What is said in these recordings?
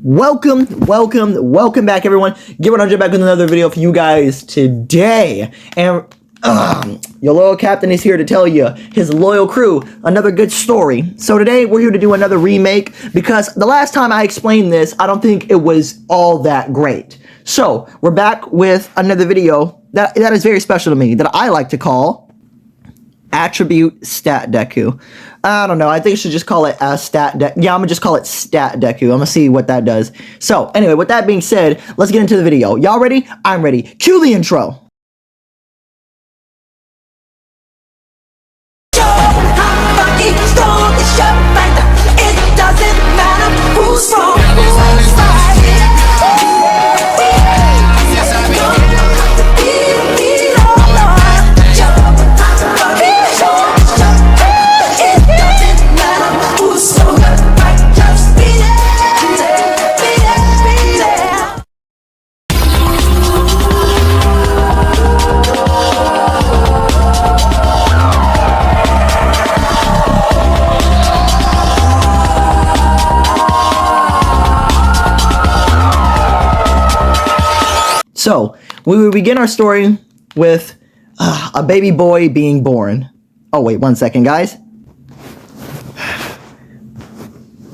Welcome back, everyone. Get 100 back with another video for you guys today. And your loyal captain is here to tell you, his loyal crew, another good story. So today we're here to do another remake because the last time I explained this, I don't think it was all that great. So we're back with another video that is very special to me, that I like to call Attribute Stat Deku. I don't know. I think I should just call it Stat Deku. Yeah, I'm gonna just call it Stat Deku. I'm gonna see what that does. So, anyway, with that being said, let's get into the video. Y'all ready? I'm ready. Cue the intro. It doesn't matter who's wrong. So, we will begin our story with a baby boy being born. Oh, wait, 1 second, guys.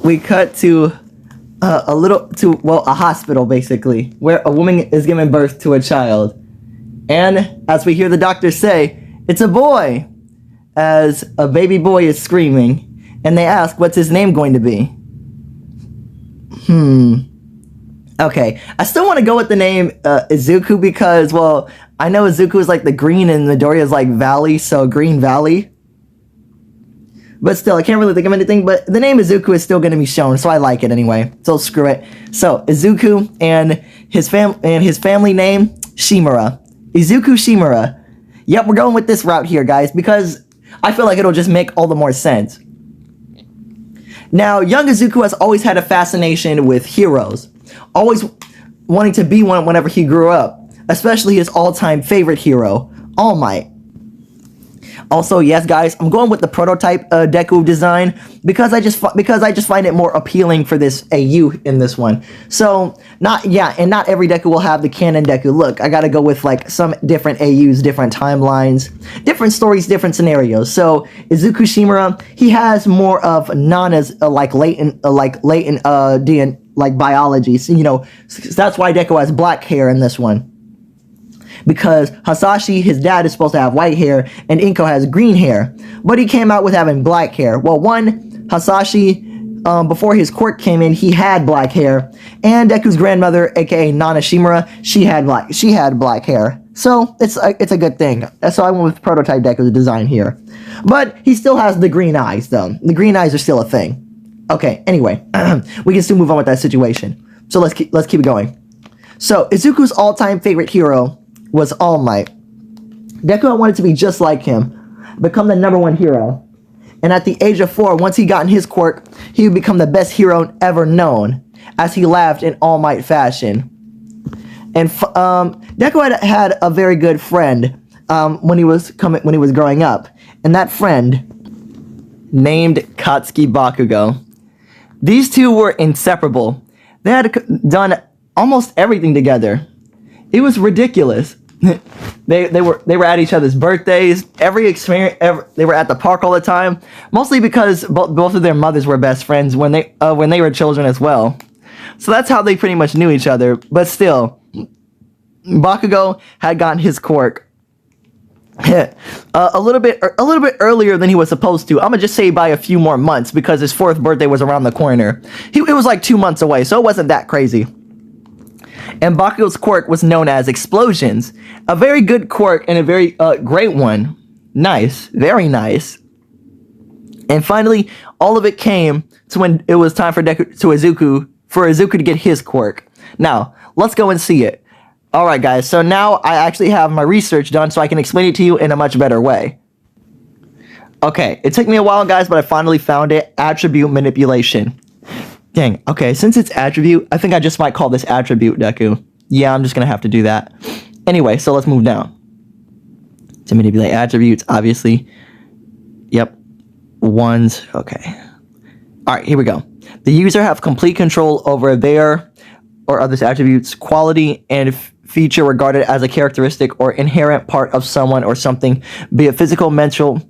We cut to a hospital, basically, where a woman is giving birth to a child. And, as we hear the doctor say, it's a boy, as a baby boy is screaming. And they ask, what's his name going to be? Okay, I still want to go with the name Izuku because, well, I know Izuku is like the green and Midoriya is like Valley, so Green Valley. But still, I can't really think of anything, but the name Izuku is still going to be shown, so I like it anyway. So screw it. So, Izuku and his family name, Shimura. Izuku Shimura. Yep, we're going with this route here, guys, because I feel like it'll just make all the more sense. Now, young Izuku has always had a fascination with heroes. Always wanting to be one whenever he grew up, especially his all-time favorite hero, All Might. Also, yes, guys, I'm going with the prototype Deku design because I just find it more appealing for this AU in this one. So, not every Deku will have the canon Deku look. I gotta go with like some different AUs, different timelines, different stories, different scenarios. So, Izuku Shimura, he has more of Nana's latent biology. So, you know, that's why Deku has black hair in this one. Because Hasashi, his dad, is supposed to have white hair, and Inko has green hair. But he came out with having black hair. Well, Hasashi, before his quirk came in, he had black hair. And Deku's grandmother, aka Nana Shimura, she had black hair. So, it's a good thing. So I went with prototype Deku's design here. But he still has the green eyes, though. The green eyes are still a thing. Okay, anyway, we can still move on with that situation. So let's keep it going. So, Izuku's all-time favorite hero was All Might. Deku wanted to be just like him, become the #1 hero. And at the age of 4, once he got in his quirk, he would become the best hero ever known, as he laughed in All Might fashion. And Deku had a very good friend when he was growing up, and that friend named Katsuki Bakugo. These two were inseparable. They had done almost everything together. It was ridiculous. They were at each other's birthdays. They were at the park all the time. Mostly because both of their mothers were best friends when they were children as well. So that's how they pretty much knew each other. But still, Bakugo had gotten his quirk a little bit earlier than he was supposed to. I'm gonna just say by a few more months because his 4th birthday was around the corner. It was like 2 months away, so it wasn't that crazy. And Bakugo's quirk was known as Explosions. A very good quirk and a very great one. Nice. Very nice. And finally, all of it came to when it was time for Izuku to get his quirk. Now, let's go and see it. Alright guys, so now I actually have my research done so I can explain it to you in a much better way. Okay, it took me a while guys, but I finally found it. Attribute manipulation. Dang, okay, since it's attribute, I think I just might call this attribute Deku. Yeah, I'm just gonna have to do that. Anyway, so let's move down. To manipulate attributes, obviously. Yep. Ones, okay. Alright, here we go. The user have complete control over their or others' attributes, quality, and feature regarded as a characteristic or inherent part of someone or something, be it physical, mental,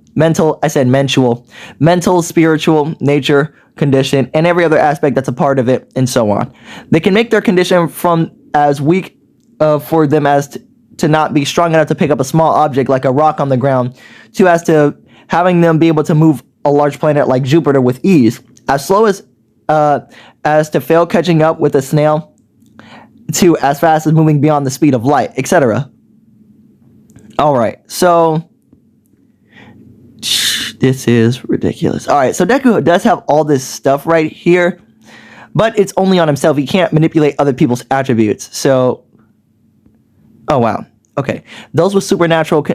spiritual, nature, condition, and every other aspect that's a part of it, and so on. They can make their condition from as weak for them as to not be strong enough to pick up a small object like a rock on the ground, to as to having them be able to move a large planet like Jupiter with ease, as slow as to fail catching up with a snail, to as fast as moving beyond the speed of light, etc. Alright, so this is ridiculous. Alright, so Deku does have all this stuff right here, but it's only on himself. He can't manipulate other people's attributes. So, oh wow. Okay, those with supernatural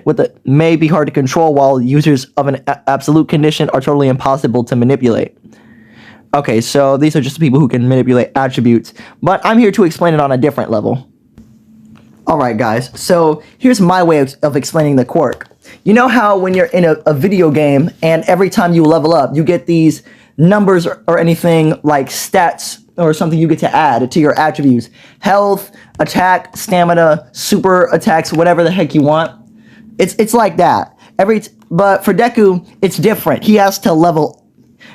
may be hard to control, while users of an absolute condition are totally impossible to manipulate. Okay, so these are just the people who can manipulate attributes, but I'm here to explain it on a different level. Alright guys, so here's my way of explaining the quirk. You know how when you're in a video game and every time you level up, you get these numbers or anything like stats or something you get to add to your attributes. Health, attack, stamina, super attacks, whatever the heck you want. It's like that. But for Deku, it's different. He has to level.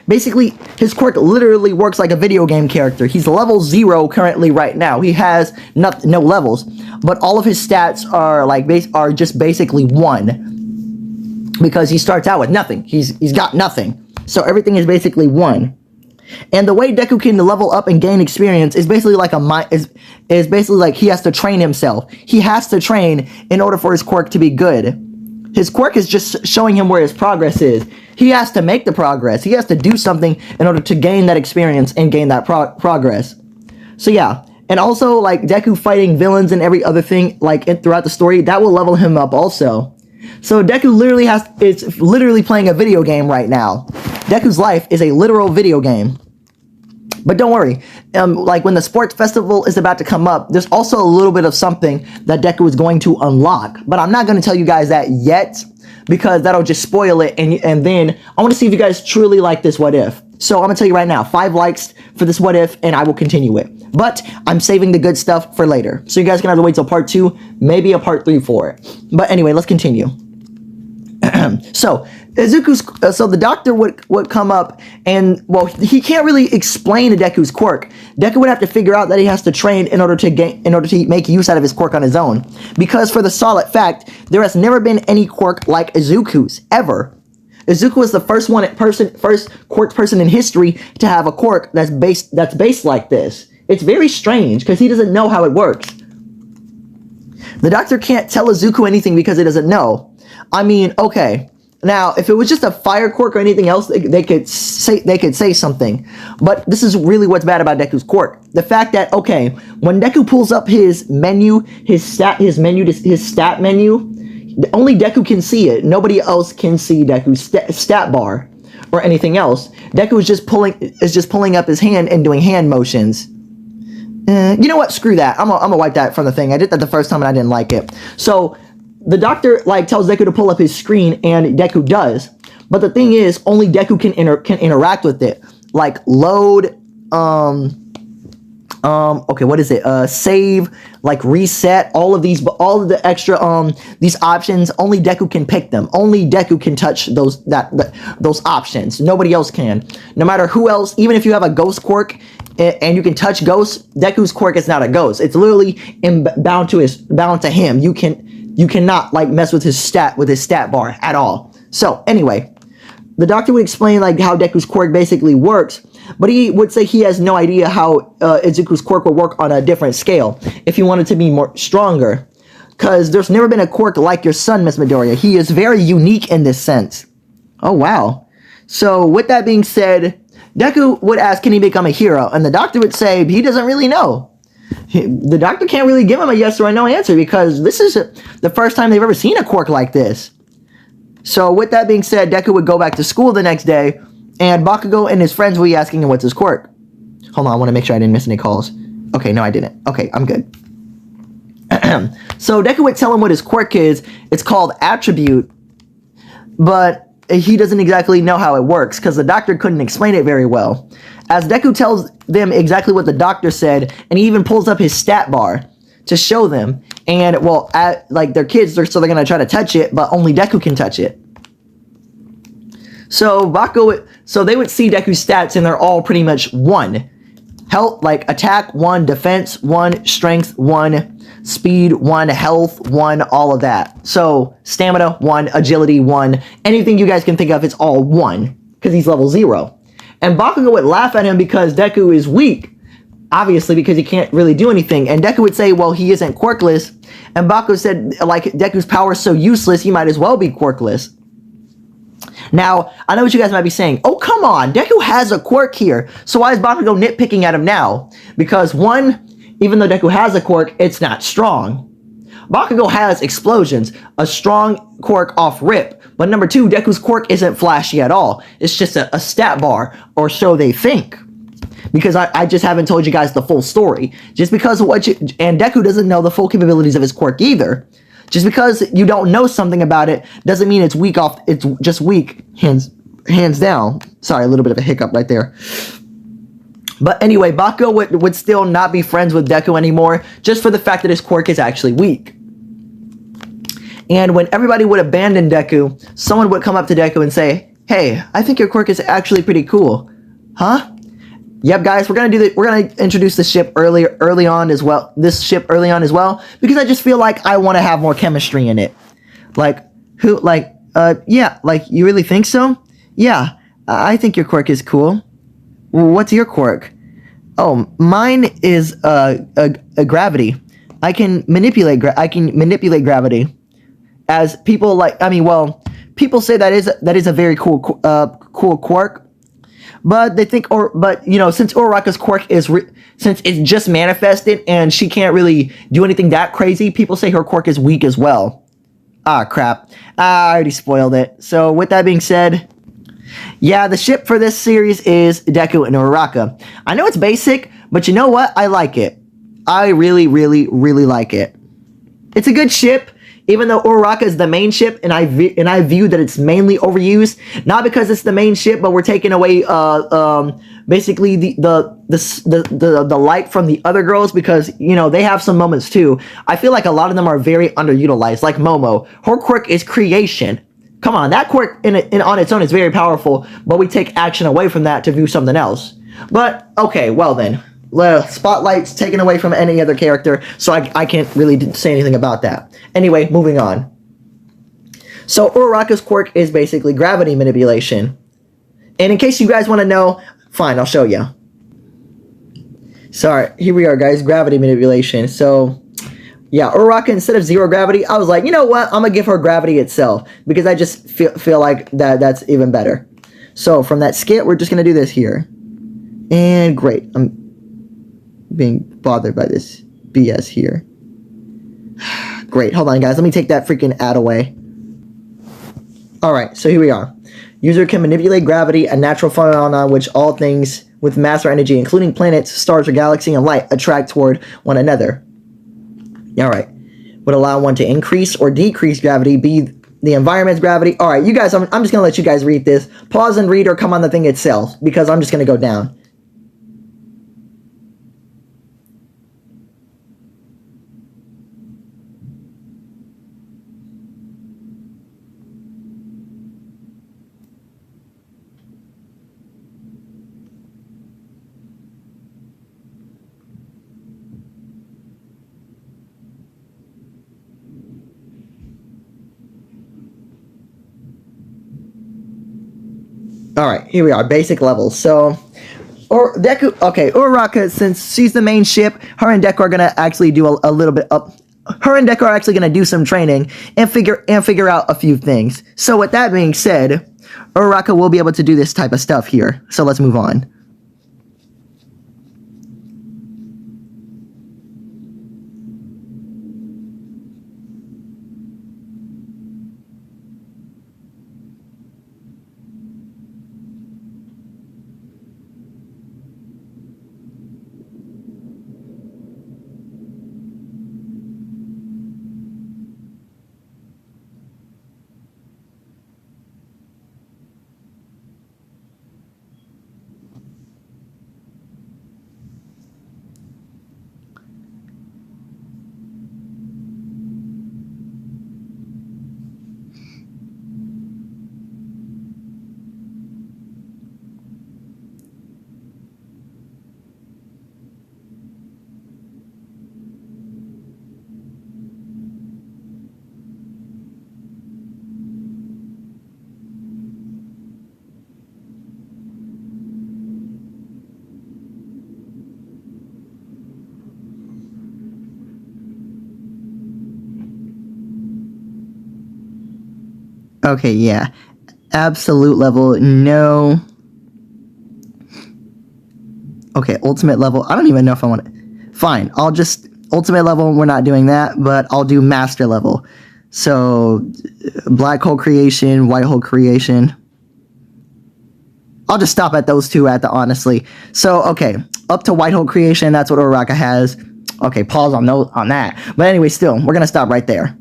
Basically, his quirk literally works like a video game character. He's level 0 currently right now. He has no levels, but all of his stats are just basically 1 because he starts out with nothing. He's got nothing, so everything is basically 1. And the way Deku can level up and gain experience is basically like is basically like he has to train himself. He has to train in order for his quirk to be good. His quirk is just showing him where his progress is. He has to make the progress. He has to do something in order to gain that experience and gain that progress. So yeah, and also like Deku fighting villains and every other thing throughout the story, that will level him up also. So Deku literally is literally playing a video game right now. Deku's life is a literal video game. But don't worry, like when the sports festival is about to come up, there's also a little bit of something that Deku is going to unlock. But I'm not going to tell you guys that yet, because that'll just spoil it. And then I want to see if you guys truly like this what if. So I'm going to tell you right now, 5 likes for this what if, and I will continue it. But I'm saving the good stuff for later. So you guys can have to wait till part 2, maybe a part 3 for it. But anyway, let's continue. So so the doctor would come up and, well, he can't really explain to Deku's quirk. Deku would have to figure out that he has to train in order to make use out of his quirk on his own. Because for the solid fact, there has never been any quirk like Izuku's, ever. Izuku was the first quirked person in history to have a quirk that's based like this. It's very strange because he doesn't know how it works. The doctor can't tell Izuku anything because he doesn't know. I mean, okay. Now, if it was just a fire quirk or anything else, they could say something. But this is really what's bad about Deku's quirk. The fact that, okay, when Deku pulls up his menu, his stat menu, only Deku can see it. Nobody else can see Deku's stat bar or anything else. Deku is just pulling up his hand and doing hand motions. You know what? Screw that. I'm gonna wipe that from the thing. I did that the first time and I didn't like it. So the doctor tells Deku to pull up his screen, and Deku does. But the thing is, only Deku can interact with it. Like load, okay, what is it? Save, like reset, all of the extra these options. Only Deku can pick them. Only Deku can touch those options. Nobody else can. No matter who else, even if you have a ghost quirk and you can touch ghosts, Deku's quirk is not a ghost. It's literally bound to him. You cannot like mess with his stat bar at all. So anyway, the doctor would explain like how Deku's quirk basically works, but he would say he has no idea how Izuku's quirk will work on a different scale if he wanted to be more stronger, because there's never been a quirk like your son, Miss Midoriya. He is very unique in this sense. Oh wow. So with that being said, Deku would ask, can he become a hero? And the doctor would say he doesn't really know. The doctor can't really give him a yes or a no answer because this is the first time they've ever seen a quirk like this. So with that being said, Deku would go back to school the next day, and Bakugo and his friends would be asking him what's his quirk. Hold on, I want to make sure I didn't miss any calls. Okay, no I didn't. Okay, I'm good. So Deku would tell him what his quirk is. It's called attribute, but he doesn't exactly know how it works because the doctor couldn't explain it very well. as Deku tells them exactly what the doctor said, and he even pulls up his stat bar to show them. And well, like they're kids, so they're gonna try to touch it, but only Deku can touch it. So so they would see Deku's stats, and they're all pretty much 1. Health, like attack 1, defense 1, strength 1, speed 1, health 1, all of that. So stamina 1, agility 1, anything you guys can think of, it's all 1 because he's level 0. And Bakugo would laugh at him because Deku is weak, obviously because he can't really do anything. And Deku would say, well, he isn't quirkless. And Bakugo said, like, Deku's power is so useless, he might as well be quirkless. Now, I know what you guys might be saying. Oh, come on. Deku has a quirk here. So why is Bakugo nitpicking at him now? Because 1, even though Deku has a quirk, it's not strong. Bakugo has explosions, a strong quirk off rip. But number 2, Deku's quirk isn't flashy at all. It's just a stat bar, or so they think. Because I just haven't told you guys the full story. Just because of and Deku doesn't know the full capabilities of his quirk either. Just because you don't know something about it doesn't mean it's weak off. It's just weak, hands down. Sorry, a little bit of a hiccup right there. But anyway, Bakugo would still not be friends with Deku anymore, just for the fact that his quirk is actually weak. And when everybody would abandon Deku, someone would come up to Deku and say, "Hey, I think your quirk is actually pretty cool." Huh? Yep, guys, we're gonna introduce the ship early on as well. This ship early on as well, because I just feel like I want to have more chemistry in it. Like yeah, like you really think so? Yeah, I think your quirk is cool. What's your quirk? Oh, mine is a gravity. I can manipulate gravity. As people people say that is a very cool quirk. But they think, since Uraraka's quirk since it's just manifested and she can't really do anything that crazy, people say her quirk is weak as well. Ah, crap. I already spoiled it. So with that being said, yeah, the ship for this series is Deku and Uraraka. I know it's basic, but you know what? I like it. I really, really, really like it. It's a good ship. Even though Uraraka is the main ship, and I view that it's mainly overused, not because it's the main ship, but we're taking away basically the light from the other girls, because they have some moments too. I feel like a lot of them are very underutilized, like Momo. Her quirk is creation. Come on, that quirk on its own is very powerful, but we take action away from that to view something else. But okay, well then. Spotlight's taken away from any other character, so I can't really say anything about that. Anyway, moving on. So Uraraka's quirk is basically gravity manipulation. And in case you guys want to know, fine, I'll show you. Sorry, here we are, guys, gravity manipulation. So, yeah, Uraraka, instead of 0 gravity, I was like, you know what, I'm going to give her gravity itself, because I just feel like that's even better. So, from that skit, we're just going to do this here. And great, I'm being bothered by this BS here. Great, hold on guys, let me take that freaking ad away. Alright, so here we are. User can manipulate gravity, a natural phenomenon which all things with mass or energy, including planets, stars, or galaxy, and light, attract toward one another. Alright. Would allow one to increase or decrease gravity, be the environment's gravity. Alright, you guys, I'm just going to let you guys read this. Pause and read or come on the thing itself, because I'm just going to go down. Alright, here we are, basic levels. So, Uraraka, since she's the main ship, her and Deku are gonna actually do a little bit up. Her and Deku are actually gonna do some training and figure out a few things. So with that being said, Uraraka will be able to do this type of stuff here. So let's move on. Okay, yeah. Absolute level, no. Okay, ultimate level. I don't even know if I want it. Fine, I'll just... Ultimate level, we're not doing that, but I'll do master level. So, black hole creation, white hole creation. I'll just stop at those two honestly. So, okay, up to white hole creation, that's what Uraraka has. Okay, pause on that. But anyway, still, we're going to stop right there.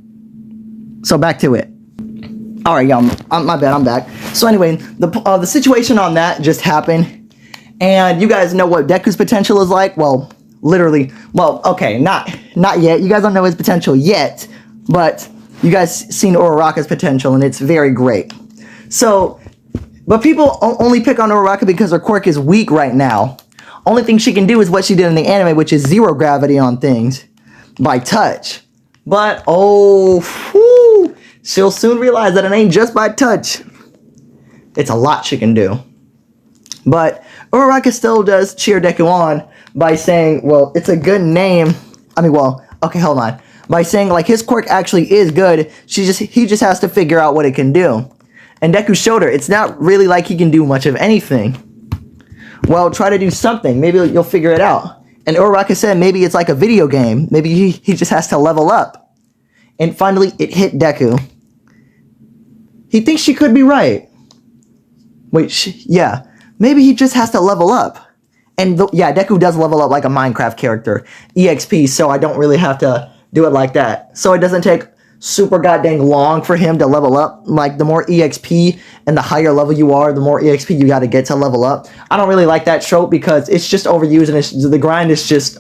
So, back to it. Alright, y'all, my bad, I'm back. So anyway, the situation on that just happened. And you guys know what Deku's potential is like? Well, literally, well, okay, not yet. You guys don't know his potential yet. But you guys seen Uraraka's potential, and it's very great. So, but people only pick on Uraraka because her quirk is weak right now. Only thing she can do is what she did in the anime, which is zero gravity on things. By touch. But, oh, whew, she'll soon realize that it ain't just by touch. It's a lot she can do. But Uraraka still does cheer Deku on by saying, well, it's a good name. I mean, well, okay, hold on. By saying, like, his quirk actually is good. He just has to figure out what it can do. And Deku showed her, it's not really like he can do much of anything. Well, try to do something. Maybe you'll figure it out. And Uraraka said maybe it's like a video game. Maybe he just has to level up. And finally, it hit Deku. He thinks she could be right. Wait, yeah. Maybe he just has to level up. And yeah, Deku does level up like a Minecraft character. EXP, so I don't really have to do it like that. So it doesn't take super goddamn long for him to level up. Like, the more EXP and the higher level you are, the more EXP you gotta get to level up. I don't really like that trope because it's just overused and the grind is just,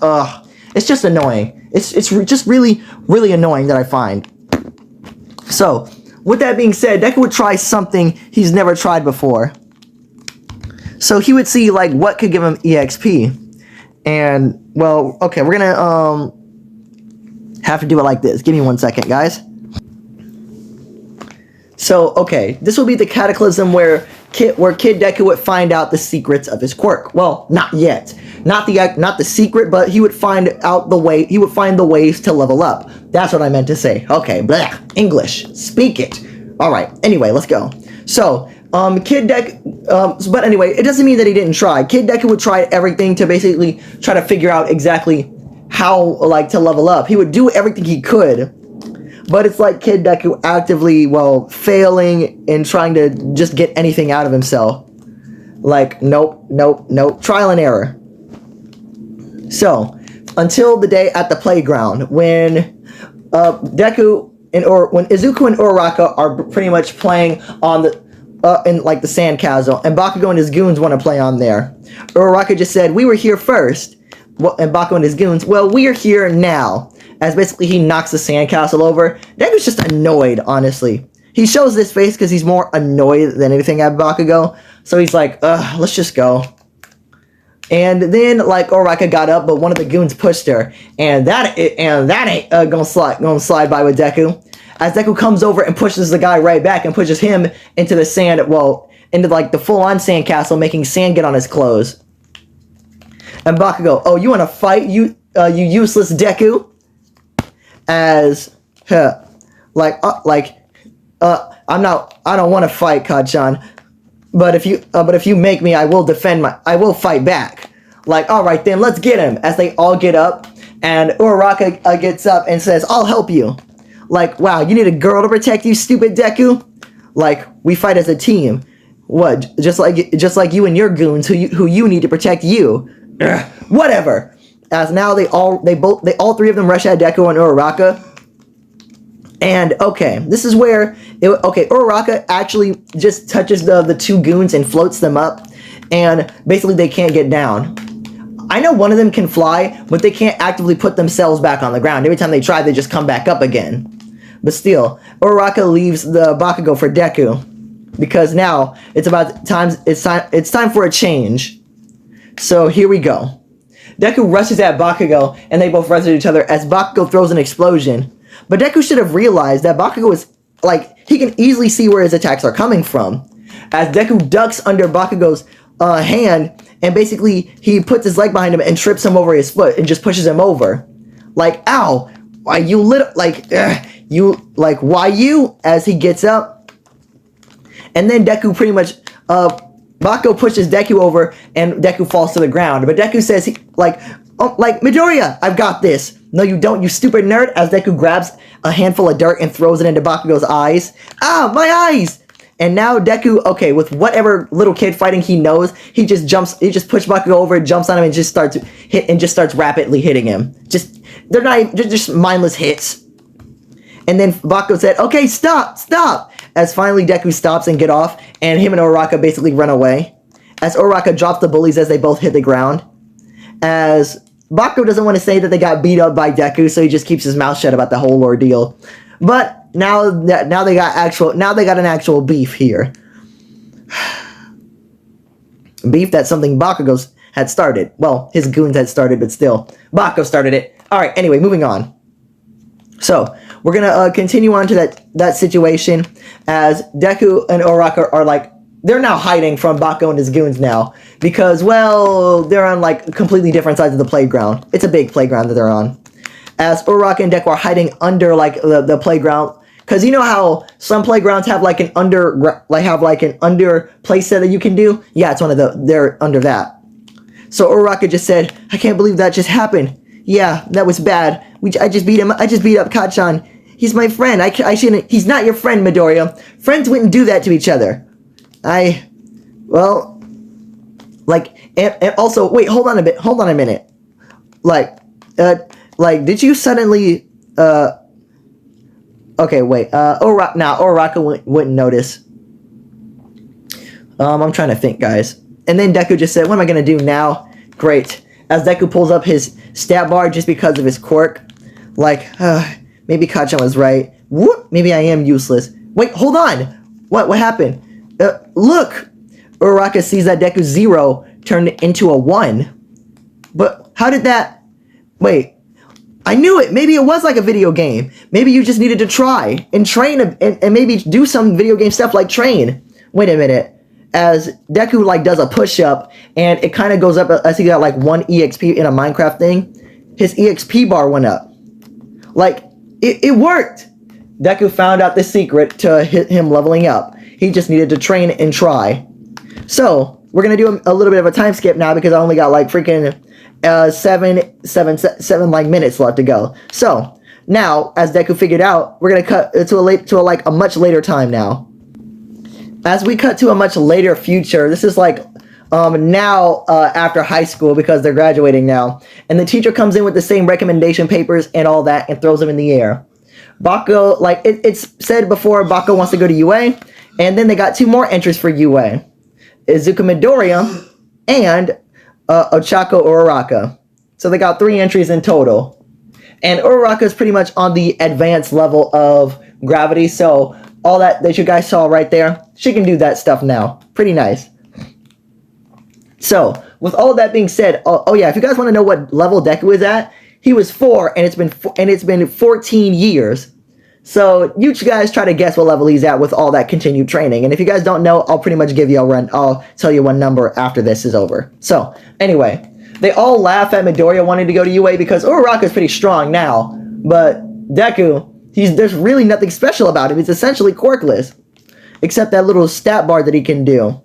it's just annoying. It's just really, really annoying that I find. So, with that being said, Deku would try something he's never tried before. So he would see, like, what could give him EXP. And, well, okay, we're gonna, have to do it like this. Give me 1 second, guys. So, okay, this will be the cataclysm where Kid Deku would find out the secrets of his quirk. Well, not yet. Not the secret, but he would find out the way. He would find the ways to level up. That's what I meant to say. Okay, blah, English. Speak it. All right. Anyway, let's go. So, Kid Deku. But anyway, it doesn't mean that he didn't try. Kid Deku would try everything to basically try to figure out exactly how, like, to level up. He would do everything he could. But it's like Kid Deku actively, well, failing and trying to just get anything out of himself. Like, nope, nope, nope. Trial and error. So, until the day at the playground when Deku when Izuku and Uraraka are pretty much playing on the in like the sandcastle, and Bakugo and his goons want to play on there. Uraraka just said, "We were here first." Well, and Bakugo and his goons, "Well, we're here now." As basically he knocks the sandcastle over. Deku's just annoyed, honestly. He shows this face because he's more annoyed than anything at Bakugo. So he's like, ugh, let's just go. And then, like, Uraraka got up, but one of the goons pushed her. And that ain't gonna slide by with Deku. As Deku comes over and pushes the guy right back and pushes him into the sand, well, into, like, the full-on sandcastle, making sand get on his clothes. And Bakugo, oh, you wanna fight, you useless Deku? As, I don't want to fight, Kachan, but if you make me, I will fight back. Like, all right then, let's get him. As they all get up, and Uraraka gets up and says, "I'll help you." Like, wow, you need a girl to protect you, stupid Deku? Like, we fight as a team. What? Just like you and your goons, who you need to protect you. Ugh, whatever. As now they all three of them rush at Deku and Uraraka. And okay, this is where Uraraka actually just touches the two goons and floats them up, and basically they can't get down. I know one of them can fly, but they can't actively put themselves back on the ground. Every time they try, they just come back up again. But still, Uraraka leaves the Bakugo for Deku, because now it's time for a change. So here we go. Deku rushes at Bakugo, and they both rush at each other as Bakugo throws an explosion. But Deku should have realized that Bakugo is, like, he can easily see where his attacks are coming from. As Deku ducks under Bakugo's hand, and basically he puts his leg behind him and trips him over his foot and just pushes him over. Like, ow! Why you? As he gets up, And then Deku pretty much, Bako pushes Deku over, and Deku falls to the ground. But Deku says, Midoriya, I've got this. No, you don't, you stupid nerd, as Deku grabs a handful of dirt and throws it into Bakugo's eyes. Ah, my eyes! And now Deku, okay, with whatever little kid fighting he knows, he just pushes Bakugo over, jumps on him, and just starts rapidly hitting him. They're just mindless hits. And then Bakugo said, okay, stop! As finally Deku stops and get off, and him and Uraraka basically run away. As Uraraka drops the bullies as they both hit the ground. As Bakugo doesn't want to say that they got beat up by Deku, so he just keeps his mouth shut about the whole ordeal. But now they got an actual beef here. Beef that's something Bakugo had started. Well, his goons had started, but still, Bakugo started it. All right. Anyway, moving on. So we're gonna continue on to that situation as Deku and Uraraka are they're now hiding from Bakugo and his goons now because, well, they're on completely different sides of the playground. It's a big playground that they're on. As Uraraka and Deku are hiding under the playground, because you know how some playgrounds have an under playset that you can do. Yeah, it's one of they're under that. So Uraraka just said, "I can't believe that just happened. Yeah, that was bad. I just beat him. I just beat up Kachan. He's my friend. I shouldn't. He's not your friend, Midoriya. Friends wouldn't do that to each other. And also, wait, hold on a minute. Did you suddenly, okay, wait, Uraraka wouldn't notice. I'm trying to think, guys. And then Deku just said, what am I gonna do now? Great. As Deku pulls up his stat bar just because of his quirk. Maybe Kachan was right. Whoop, maybe I am useless. Wait, hold on. What happened? Look! Uraraka sees that Deku's 0 turned into a 1. But how did that... Wait. I knew it! Maybe it was like a video game. Maybe you just needed to try and train and maybe do some video game stuff like train. Wait a minute. As Deku does a push-up and it kind of goes up as he got 1 EXP in a Minecraft thing. His EXP bar went up. It worked! Deku found out the secret to him leveling up. He just needed to train and try. So, we're going to do a little bit of a time skip now because I only got freaking 7 minutes left to go. So, now, as Deku figured out, we're going to cut to a much later time now. As we cut to a much later future, this is now after high school because they're graduating now. And the teacher comes in with the same recommendation papers and all that and throws them in the air. Bakugo, it's said before, Bakugo wants to go to UA. And then they got 2 more entries for UA. Izuku Midoriya and Ochaco Uraraka. So they got 3 entries in total. And Uraraka is pretty much on the advanced level of gravity. So all that you guys saw right there, she can do that stuff now. Pretty nice. So, with all that being said, oh yeah, if you guys want to know what level Deku is at, he was 4 and it's been 14 years. So you guys try to guess what level he's at with all that continued training. And if you guys don't know, I'll pretty much give you a run. I'll tell you one number after this is over. So anyway, they all laugh at Midoriya wanting to go to UA because Uraraka is pretty strong now. But Deku, there's really nothing special about him. He's essentially quirkless. Except that little stat bar that he can do.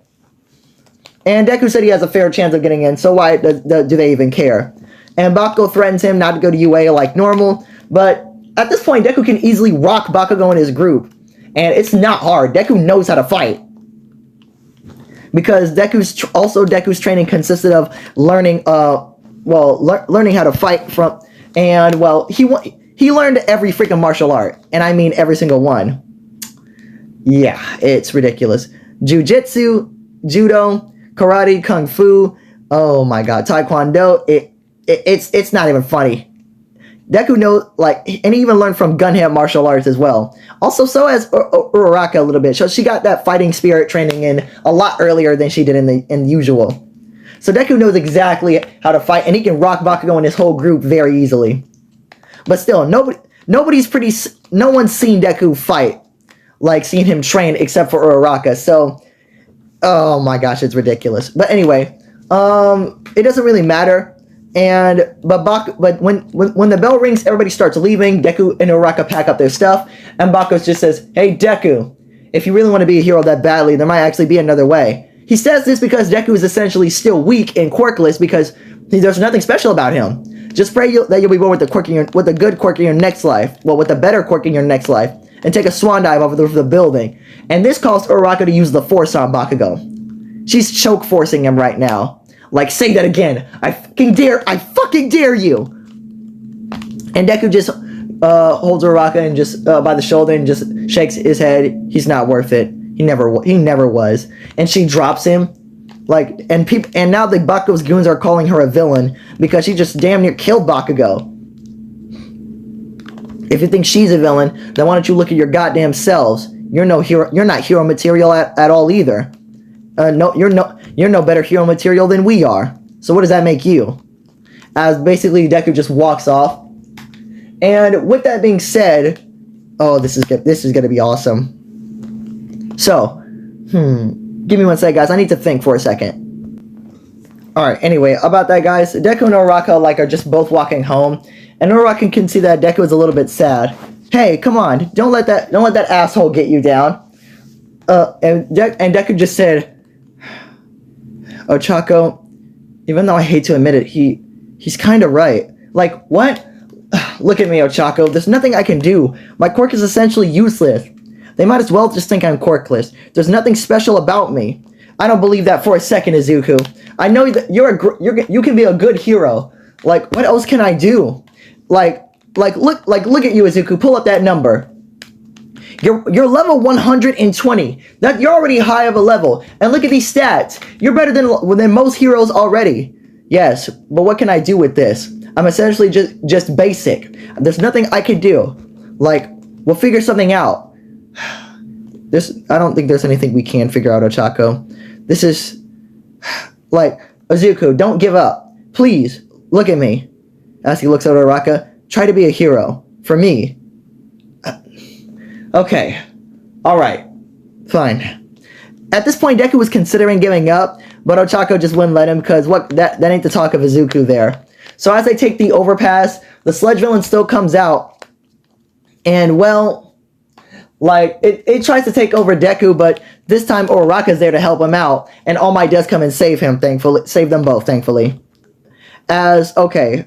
And Deku said he has a fair chance of getting in, so why do they even care? And Bakugo threatens him not to go to UA like normal, but at this point, Deku can easily rock Bakugo in his group. And it's not hard. Deku knows how to fight. Because Deku's training consisted of learning, learning how to fight from, and well, he learned every freaking martial art. And I mean every single one. Yeah, it's ridiculous. Jiu-jitsu, judo, karate, kung fu, oh my god, taekwondo, it's not even funny. Deku knows, and he even learned from gunhand martial arts as well. Also, so has Uraraka a little bit. So she got that fighting spirit training in a lot earlier than she did in usual. So Deku knows exactly how to fight, and he can rock Bakugo and his whole group very easily. But still, no one's seen Deku fight, seen him train, except for Uraraka. So, oh my gosh, it's ridiculous. But anyway, it doesn't really matter. But when the bell rings, everybody starts leaving. Deku and Uraraka pack up their stuff, and Bakugo just says, "Hey Deku, if you really want to be a hero that badly, there might actually be another way. He says this because Deku is essentially still weak and quirkless because there's nothing special about him. Just pray that you'll be born with a good quirk in your next life. Well, with a better quirk in your next life. And take a swan dive over the roof of the building. And this calls Uraraka to use the force on Bakugo. She's choke forcing him right now. Like, say that again. I fucking dare you. And Deku just holds Uraraka and just by the shoulder and just shakes his head. He's not worth it. He never was. And she drops him. Like, and now the Bakugo's goons are calling her a villain because she just damn near killed Bakugo. If you think she's a villain, then why don't you look at your goddamn selves? You're no hero. You're not hero material at all either. No, you're no better hero material than we are. So what does that make you? As basically Deku just walks off. And with that being said, oh, this is gonna be awesome. So, give me one sec, guys. I need to think for a second. Alright, anyway, about that, guys. Deku and Uraraka, like, are just both walking home. And Uraraka can see that Deku is a little bit sad. Hey, come on. Don't let that asshole get you down. And Deku just said, Ochaco, even though I hate to admit it, he's kind of right. Like, what? Look at me, Ochaco. There's nothing I can do. My quirk is essentially useless. They might as well just think I'm quirkless. There's nothing special about me. I don't believe that for a second, Izuku. I know that you can be a good hero. Like, what else can I do? Look at you, Izuku. Pull up that number. You're level 120. That you're already high of a level. And look at these stats. You're better than most heroes already. Yes, but what can I do with this? I'm essentially just basic. There's nothing I can do. Like, we'll figure something out. I don't think there's anything we can figure out, Ochaco. This is like, Izuku, don't give up. Please, look at me. As he looks at Uraraka, try to be a hero. For me. Okay. Alright. Fine. At this point, Deku was considering giving up, but Ochaco just wouldn't let him because that ain't the talk of Izuku there. So as they take the overpass, the sludge villain still comes out. And, well, like, it tries to take over Deku, but this time Uraraka's there to help him out. And All Might does come and save him, thankfully. Save them both, thankfully. Okay.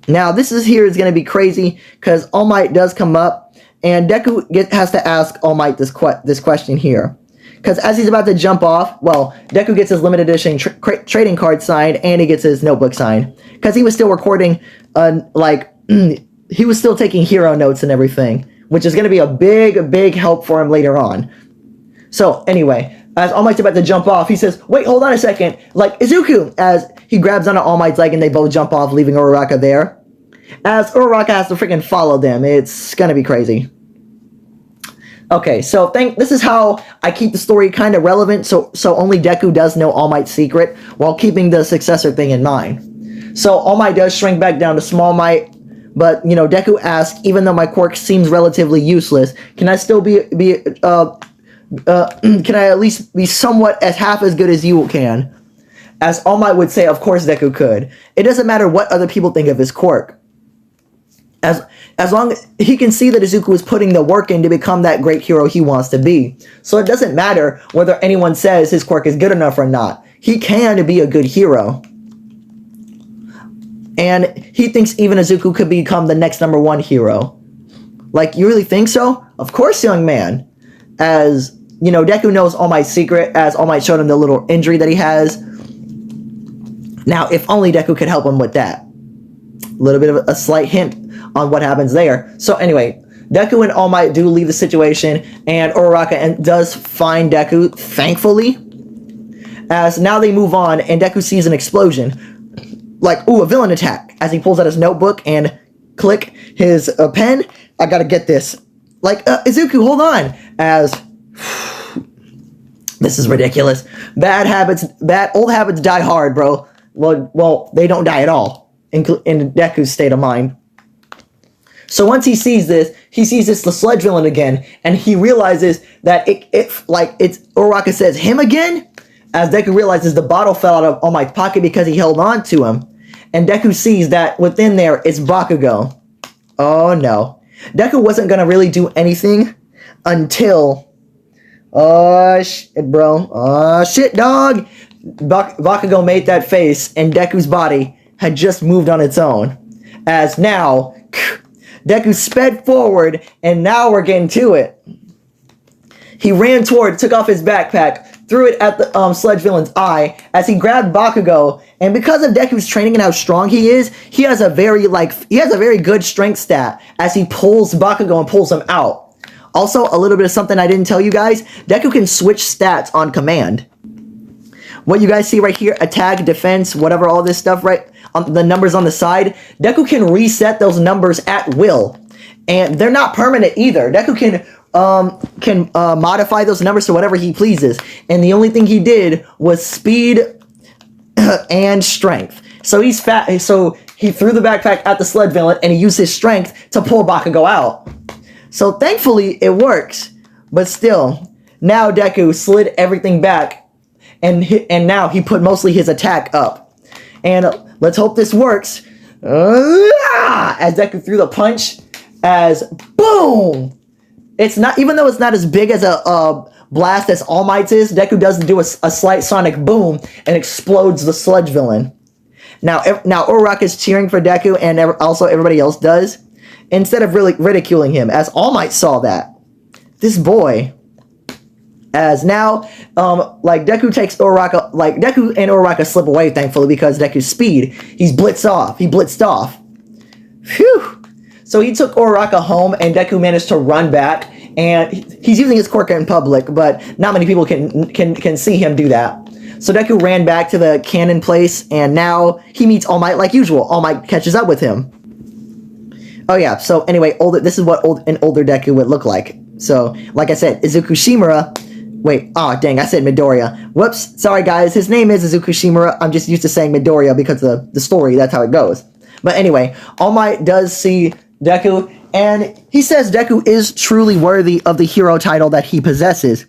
Now, this is going to be crazy, because All Might does come up, and Deku has to ask All Might this question here. Because as he's about to jump off, well, Deku gets his limited edition trading card signed, and he gets his notebook signed. Because he was still recording, he was still taking hero notes and everything, which is going to be a big help for him later on. So, anyway, as All Might's about to jump off, he says, wait, hold on a second, like, Izuku, as he grabs onto All Might's leg and they both jump off, leaving Uraraka there. As Uraraka has to freaking follow them, it's going to be crazy. Okay, so this is how I keep the story kind of relevant, so only Deku does know All Might's secret, while keeping the successor thing in mind. So All Might does shrink back down to Small Might, but, you know, Deku asks, even though my quirk seems relatively useless, can I still can I at least be somewhat half as good as you can? As All Might would say, of course Deku could. It doesn't matter what other people think of his quirk. As long as he can see that Izuku is putting the work in to become that great hero he wants to be. So it doesn't matter whether anyone says his quirk is good enough or not. He can be a good hero. And he thinks even Izuku could become the next #1 hero. Like, you really think so? Of course, young man. As, you know, Deku knows All Might's secret, as All Might showed him the little injury that he has. Now, if only Deku could help him with that. A little bit of a slight hint on what happens there. So anyway, Deku and All Might do leave the situation, and Uraraka does find Deku, thankfully. As now they move on, and Deku sees an explosion. Like, ooh, a villain attack. As he pulls out his notebook and click his pen. I gotta get this. Like, Izuku, hold on. As, this is ridiculous. Old habits die hard, bro. Well, they don't die at all. In Deku's state of mind. So once he sees this, the sludge villain again, and he realizes that it's Uraraka says him again, as Deku realizes the bottle fell out of All Might's pocket because he held on to him, and Deku sees that within there is Bakugo. Oh no, Deku wasn't gonna really do anything until, oh shit, bro, oh shit, dog. Bakugo made that face, and Deku's body had just moved on its own. As now, Deku sped forward, and now we're getting to it. He ran toward, took off his backpack, threw it at the sludge villain's eye as he grabbed Bakugo. And because of Deku's training and how strong he is, he has a very good strength stat as he pulls Bakugo and pulls him out. Also, a little bit of something I didn't tell you guys: Deku can switch stats on command. What you guys see right here, attack, defense, whatever, all this stuff, right? The numbers on the side, Deku can reset those numbers at will. And they're not permanent either. Deku can modify those numbers to whatever he pleases. And the only thing he did was speed and strength. So he's fat. So he threw the backpack at the sludge villain and he used his strength to pull Bakugo out. So thankfully it works. But still, now Deku slid everything back. And now he put mostly his attack up. And let's hope this works. As Deku threw the punch, as boom! It's not, even though it's not as big as a blast as All Might's is, Deku does do a slight sonic boom and explodes the sludge villain. Now Uraraka is cheering for Deku, and also everybody else does, instead of really ridiculing him, as All Might saw that. This boy. As now, Deku takes Uraraka, Deku and Uraraka slip away, thankfully, because Deku's speed. He blitzed off. Phew! So he took Uraraka home, and Deku managed to run back, and he's using his quirk in public, but not many people can see him do that. So Deku ran back to the cannon place, and now he meets All Might like usual. All Might catches up with him. Oh yeah, so anyway, this is what an older Deku would look like. So, like I said, Izuku Shimura. Wait, dang, I said Midoriya. Whoops, sorry guys, his name is Izuku Shimura. I'm just used to saying Midoriya because of the story, that's how it goes. But anyway, All Might does see Deku, and he says Deku is truly worthy of the hero title that he possesses.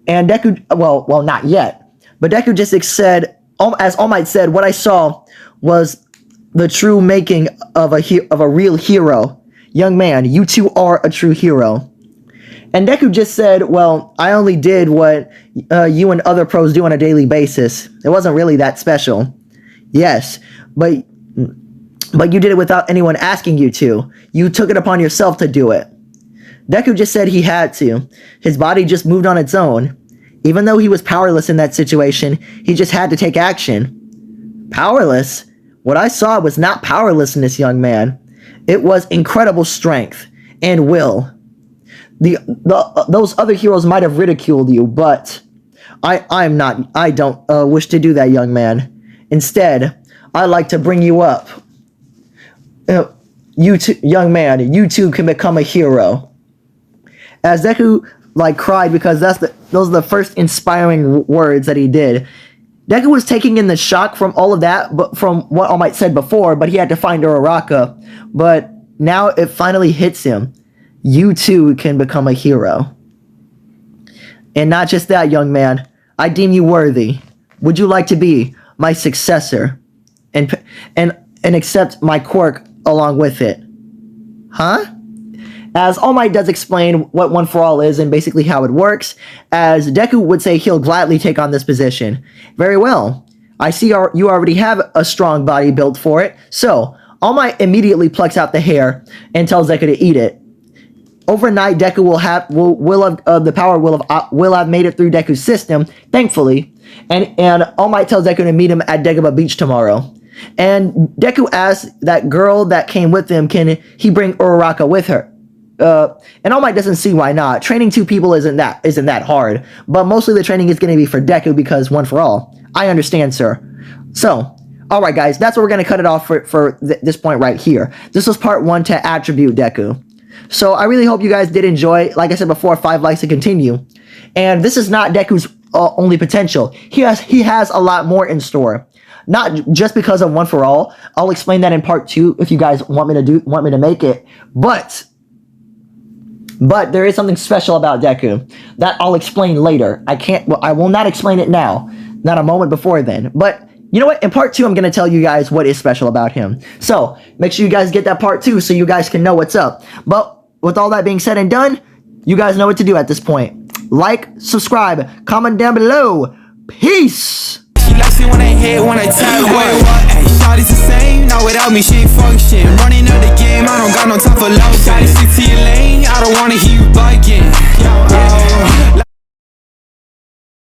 And Deku, well, not yet. But Deku just said, as All Might said, what I saw was the true making of a real hero. Young man, you too are a true hero. And Deku just said, well, I only did what you and other pros do on a daily basis. It wasn't really that special. Yes, but you did it without anyone asking you to. You took it upon yourself to do it. Deku just said he had to. His body just moved on its own. Even though he was powerless in that situation, he just had to take action. Powerless? What I saw was not powerlessness, young man. It was incredible strength and will. Those other heroes might have ridiculed you, but I don't wish to do that, young man. Instead, I like to bring you up. You too, young man, you too can become a hero. As Deku cried, because those are the first inspiring words that he did. Deku was taking in the shock from all of that, but from what All Might said before, but he had to find Uraraka. But now it finally hits him. You too can become a hero. And not just that, young man. I deem you worthy. Would you like to be my successor? And accept my quirk along with it? Huh? As All Might does explain what One For All is and basically how it works, as Deku would say he'll gladly take on this position. Very well. I see you already have a strong body built for it, so All Might immediately plucks out the hair and tells Deku to eat it. Overnight, Deku the power will have made it through Deku's system, thankfully, and All Might tells Deku to meet him at Dagobah Beach tomorrow. And Deku asks that girl that came with him, can he bring Uraraka with her? And All Might doesn't see why not. Training two people isn't that hard, but mostly the training is going to be for Deku because One For All. I understand, sir. So, alright guys, that's where we're going to cut it off for this point right here. This was part 1 to attribute Deku. So I really hope you guys did enjoy. Like I said before, 5 likes to continue. And this is not Deku's only potential. He has a lot more in store. Not just because of One For All. I'll explain that in part 2 if you guys want me to make it. But there is something special about Deku that I'll explain later. I will not explain it now. Not a moment before then. But you know what? In part 2, I'm going to tell you guys what is special about him. So make sure you guys get that part 2 so you guys can know what's up. But with all that being said and done, You guys know what to do at this point. Like, subscribe, comment down below. Peace. She likes it when I hit, when I tap. Wait, what? Hey, Shawty's the same. Not without me, she ain't function. Running out the game, I don't got no time for love. Shawty, stick to your lane. I don't wanna hear you bugging.